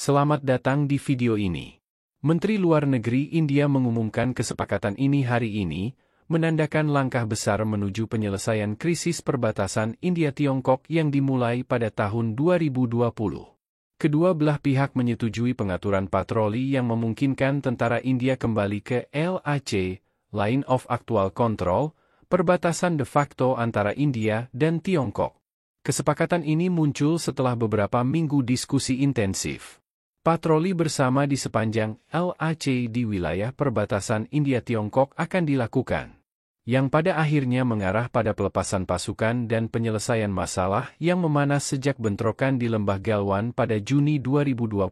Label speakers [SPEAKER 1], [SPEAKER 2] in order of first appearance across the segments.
[SPEAKER 1] Selamat datang di video ini. Menteri Luar Negeri India mengumumkan kesepakatan ini hari ini, menandakan langkah besar menuju penyelesaian krisis perbatasan India-Tiongkok yang dimulai pada tahun 2020. Kedua belah pihak menyetujui pengaturan patroli yang memungkinkan tentara India kembali ke LAC, Line of Actual Control, perbatasan de facto antara India dan Tiongkok. Kesepakatan ini muncul setelah beberapa minggu diskusi intensif. Patroli bersama di sepanjang LAC di wilayah perbatasan India-Tiongkok akan dilakukan, yang pada akhirnya mengarah pada pelepasan pasukan dan penyelesaian masalah yang memanas sejak bentrokan di Lembah Galwan pada Juni 2020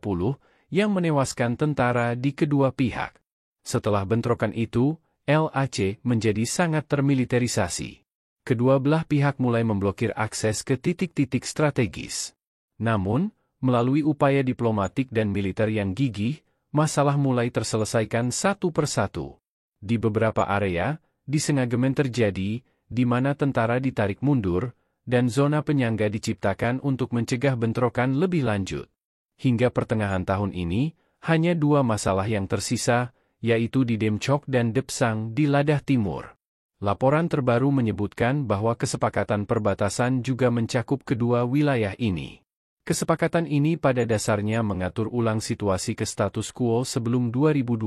[SPEAKER 1] yang menewaskan tentara di kedua pihak. Setelah bentrokan itu, LAC menjadi sangat termiliterisasi. Kedua belah pihak mulai memblokir akses ke titik-titik strategis. Namun, melalui upaya diplomatik dan militer yang gigih, masalah mulai terselesaikan satu persatu. Di beberapa area, disengagemen terjadi, di mana tentara ditarik mundur, dan zona penyangga diciptakan untuk mencegah bentrokan lebih lanjut. Hingga pertengahan tahun ini, hanya dua masalah yang tersisa, yaitu di Demchok dan Depsang di Ladakh Timur. Laporan terbaru menyebutkan bahwa kesepakatan perbatasan juga mencakup kedua wilayah ini. Kesepakatan ini pada dasarnya mengatur ulang situasi ke status quo sebelum 2020,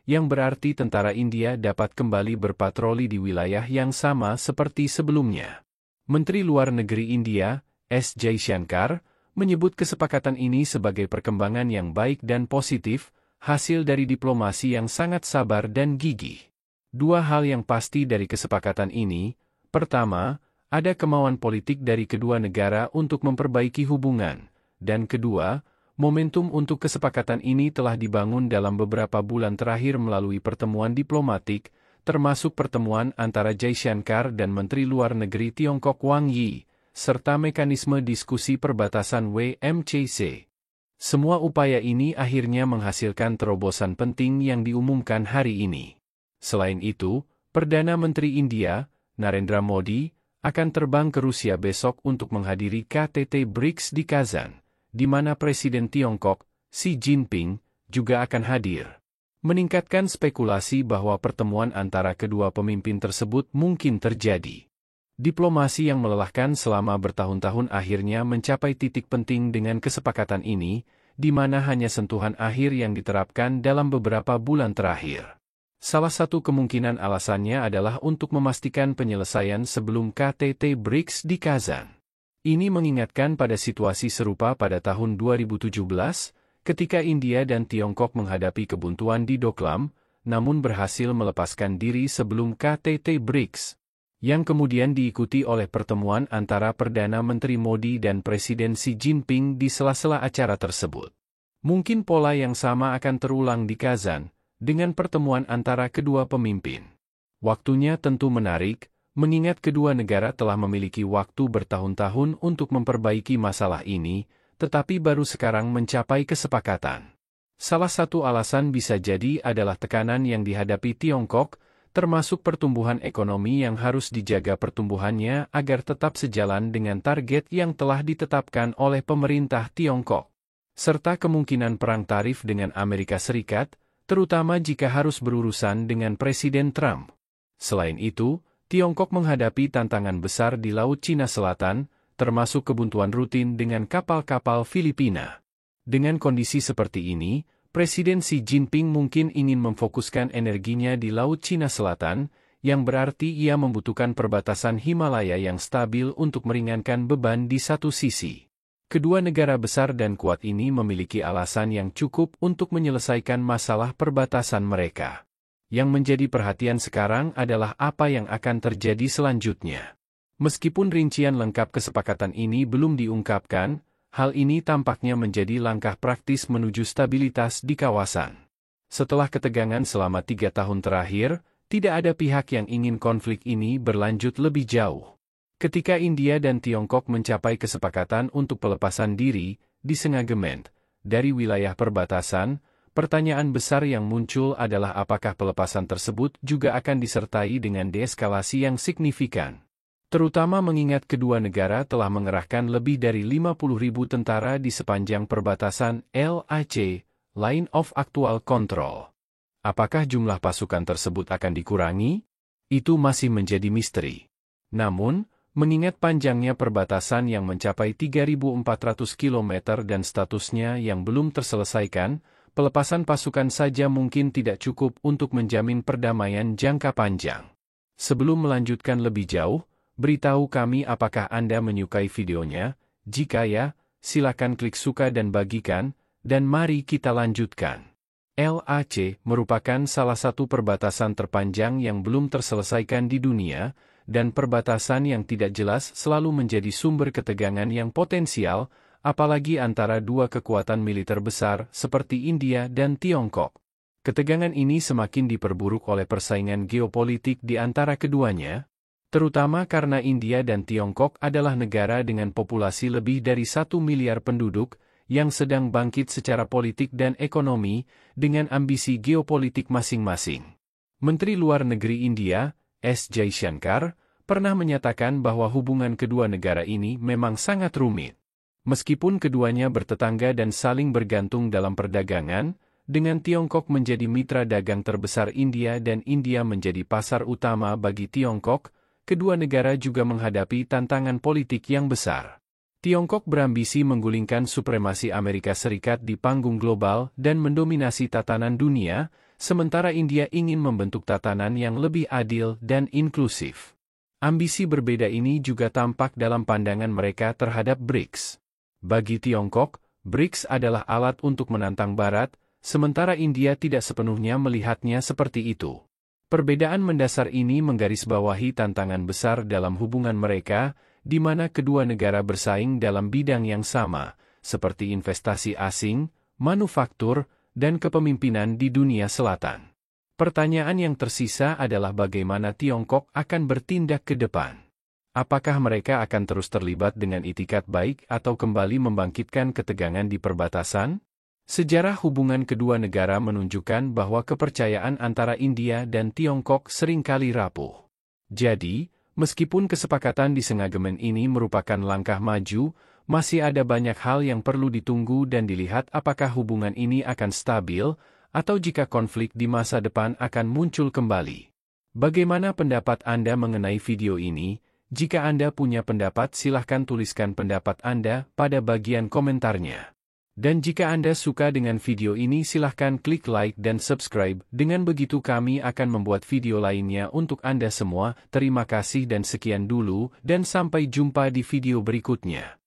[SPEAKER 1] yang berarti tentara India dapat kembali berpatroli di wilayah yang sama seperti sebelumnya. Menteri Luar Negeri India, S. Jaishankar, menyebut kesepakatan ini sebagai perkembangan yang baik dan positif, hasil dari diplomasi yang sangat sabar dan gigih. Dua hal yang pasti dari kesepakatan ini, pertama, ada kemauan politik dari kedua negara untuk memperbaiki hubungan, dan kedua, momentum untuk kesepakatan ini telah dibangun dalam beberapa bulan terakhir melalui pertemuan diplomatik, termasuk pertemuan antara Jaishankar dan Menteri Luar Negeri Tiongkok Wang Yi, serta mekanisme diskusi perbatasan WMCC. Semua upaya ini akhirnya menghasilkan terobosan penting yang diumumkan hari ini. Selain itu, Perdana Menteri India, Narendra Modi, akan terbang ke Rusia besok untuk menghadiri KTT BRICS di Kazan, di mana Presiden Tiongkok, Xi Jinping, juga akan hadir. Meningkatkan spekulasi bahwa pertemuan antara kedua pemimpin tersebut mungkin terjadi. Diplomasi yang melelahkan selama bertahun-tahun akhirnya mencapai titik penting dengan kesepakatan ini, di mana hanya sentuhan akhir yang diterapkan dalam beberapa bulan terakhir. Salah satu kemungkinan alasannya adalah untuk memastikan penyelesaian sebelum KTT BRICS di Kazan. Ini mengingatkan pada situasi serupa pada tahun 2017, ketika India dan Tiongkok menghadapi kebuntuan di Doklam, namun berhasil melepaskan diri sebelum KTT BRICS, yang kemudian diikuti oleh pertemuan antara Perdana Menteri Modi dan Presiden Xi Jinping di sela-sela acara tersebut. Mungkin pola yang sama akan terulang di Kazan, dengan pertemuan antara kedua pemimpin. Waktunya tentu menarik, mengingat kedua negara telah memiliki waktu bertahun-tahun untuk memperbaiki masalah ini, tetapi baru sekarang mencapai kesepakatan. Salah satu alasan bisa jadi adalah tekanan yang dihadapi Tiongkok, termasuk pertumbuhan ekonomi yang harus dijaga pertumbuhannya agar tetap sejalan dengan target yang telah ditetapkan oleh pemerintah Tiongkok, serta kemungkinan perang tarif dengan Amerika Serikat, terutama jika harus berurusan dengan Presiden Trump. Selain itu, Tiongkok menghadapi tantangan besar di Laut Cina Selatan, termasuk kebuntuan rutin dengan kapal-kapal Filipina. Dengan kondisi seperti ini, Presiden Xi Jinping mungkin ingin memfokuskan energinya di Laut Cina Selatan, yang berarti ia membutuhkan perbatasan Himalaya yang stabil untuk meringankan beban di satu sisi. Kedua negara besar dan kuat ini memiliki alasan yang cukup untuk menyelesaikan masalah perbatasan mereka. Yang menjadi perhatian sekarang adalah apa yang akan terjadi selanjutnya. Meskipun rincian lengkap kesepakatan ini belum diungkapkan, hal ini tampaknya menjadi langkah praktis menuju stabilitas di kawasan. Setelah ketegangan selama 3 tahun terakhir, tidak ada pihak yang ingin konflik ini berlanjut lebih jauh. Ketika India dan Tiongkok mencapai kesepakatan untuk pelepasan diri, disengagement, dari wilayah perbatasan, pertanyaan besar yang muncul adalah apakah pelepasan tersebut juga akan disertai dengan deeskalasi yang signifikan. Terutama mengingat kedua negara telah mengerahkan lebih dari 50.000 tentara di sepanjang perbatasan LAC, Line of Actual Control. Apakah jumlah pasukan tersebut akan dikurangi? Itu masih menjadi misteri. Namun, mengingat panjangnya perbatasan yang mencapai 3.400 km dan statusnya yang belum terselesaikan, pelepasan pasukan saja mungkin tidak cukup untuk menjamin perdamaian jangka panjang. Sebelum melanjutkan lebih jauh, beritahu kami apakah Anda menyukai videonya. Jika ya, silakan klik suka dan bagikan, dan mari kita lanjutkan. LAC merupakan salah satu perbatasan terpanjang yang belum terselesaikan di dunia, dan perbatasan yang tidak jelas selalu menjadi sumber ketegangan yang potensial, apalagi antara dua kekuatan militer besar seperti India dan Tiongkok. Ketegangan ini semakin diperburuk oleh persaingan geopolitik di antara keduanya, terutama karena India dan Tiongkok adalah negara dengan populasi lebih dari 1 miliar penduduk, yang sedang bangkit secara politik dan ekonomi, dengan ambisi geopolitik masing-masing. Menteri Luar Negeri India, S. Jaishankar, pernah menyatakan bahwa hubungan kedua negara ini memang sangat rumit. Meskipun keduanya bertetangga dan saling bergantung dalam perdagangan, dengan Tiongkok menjadi mitra dagang terbesar India dan India menjadi pasar utama bagi Tiongkok, kedua negara juga menghadapi tantangan politik yang besar. Tiongkok berambisi menggulingkan supremasi Amerika Serikat di panggung global dan mendominasi tatanan dunia, sementara India ingin membentuk tatanan yang lebih adil dan inklusif. Ambisi berbeda ini juga tampak dalam pandangan mereka terhadap BRICS. Bagi Tiongkok, BRICS adalah alat untuk menantang Barat, sementara India tidak sepenuhnya melihatnya seperti itu. Perbedaan mendasar ini menggarisbawahi tantangan besar dalam hubungan mereka, di mana kedua negara bersaing dalam bidang yang sama, seperti investasi asing, manufaktur, dan kepemimpinan di dunia selatan. Pertanyaan yang tersisa adalah bagaimana Tiongkok akan bertindak ke depan. Apakah mereka akan terus terlibat dengan itikat baik atau kembali membangkitkan ketegangan di perbatasan? Sejarah hubungan kedua negara menunjukkan bahwa kepercayaan antara India dan Tiongkok seringkali rapuh. Jadi, meskipun kesepakatan di Sengagemen ini merupakan langkah maju, masih ada banyak hal yang perlu ditunggu dan dilihat apakah hubungan ini akan stabil, atau jika konflik di masa depan akan muncul kembali. Bagaimana pendapat Anda mengenai video ini? Jika Anda punya pendapat, silahkan tuliskan pendapat Anda pada bagian komentarnya. Dan jika Anda suka dengan video ini, silahkan klik like dan subscribe. Dengan begitu kami akan membuat video lainnya untuk Anda semua. Terima kasih dan sekian dulu, dan sampai jumpa di video berikutnya.